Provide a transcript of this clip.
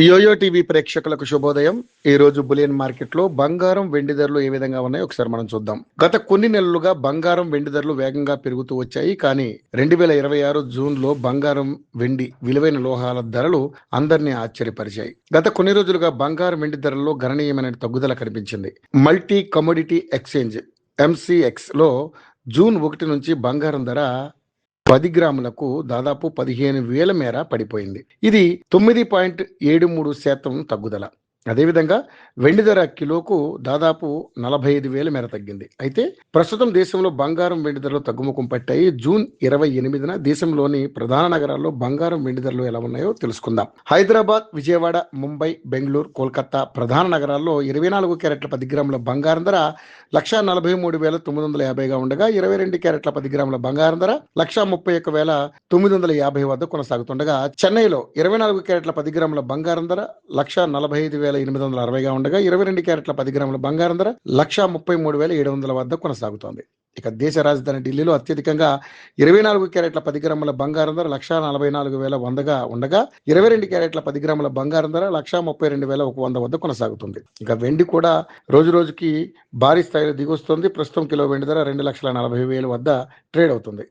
Yo-yo TV ప్రేక్షకులకు శుభోదయం. ఈ రోజు బులియన్ మార్కెట్ లో బంగారం వెండి ధరలు ఏ విధంగా ఉన్నాయో ఒకసారి మనం చూద్దాం. గత కొన్ని నెలలుగా బంగారం వెండి ధరలు వేగంగా పెరుగుతూ వచ్చాయి. కానీ 2026 జూన్ లో బంగారం వెండి విలువైన లోహాల ధరలు అందరినీ ఆశ్చర్యపరిచాయి. గత కొన్ని రోజులుగా బంగారం వెండి ధరల్లో గణనీయమైన తగ్గుదల కనిపించింది. మల్టీ కమోడిటీ ఎక్స్చేంజ్ MCX లో జూన్ 1 నుంచి బంగారం ధర 10 గ్రాములకు దాదాపు 15,000 మేర పడిపోయింది. ఇది 9.73% తగ్గుదల. అదేవిధంగా వెండి ధర కిలోకు దాదాపు 45,000 మేర తగ్గింది. అయితే ప్రస్తుతం దేశంలో బంగారం వెండి ధరలు తగ్గుముఖం పట్టాయి. జూన్ 28న దేశంలోని ప్రధాన నగరాల్లో బంగారం వెండి ధరలు ఎలా ఉన్నాయో తెలుసుకుందాం. హైదరాబాద్, విజయవాడ, ముంబై, బెంగళూరు, కోల్కతా ప్రధాన నగరాల్లో 24 క్యారెట్ల 10 గ్రాముల బంగారం ధర 1,43,950గా ఉండగా 22 క్యారెట్ల 10 గ్రాముల బంగారం ధర 1,31,950 వద్ద కొనసాగుతుండగా చెన్నైలో 24 క్యారెట్ల 10 గ్రాముల బంగారం ధర 1,45,860గా ఉండగా 22 క్యారెట్ల 10 గ్రాముల బంగారం ధర 1,33,700 వద్ద కొనసాగుతోంది. ఇక దేశ రాజధాని ఢిల్లీలో అత్యధికంగా 24 క్యారెట్ల 10 గ్రాముల బంగారం ధర 1,44,100గా ఉండగా 22 క్యారెట్ల 10 గ్రాముల బంగారం ధర 1,32,100 వద్ద కొనసాగుతుంది. ఇక వెండి కూడా రోజు రోజుకి భారీ స్థాయిలో దిగొస్తుంది. ప్రస్తుతం కిలో వెండి ధర 2,40,40,000 వద్ద ట్రేడ్ అవుతుంది.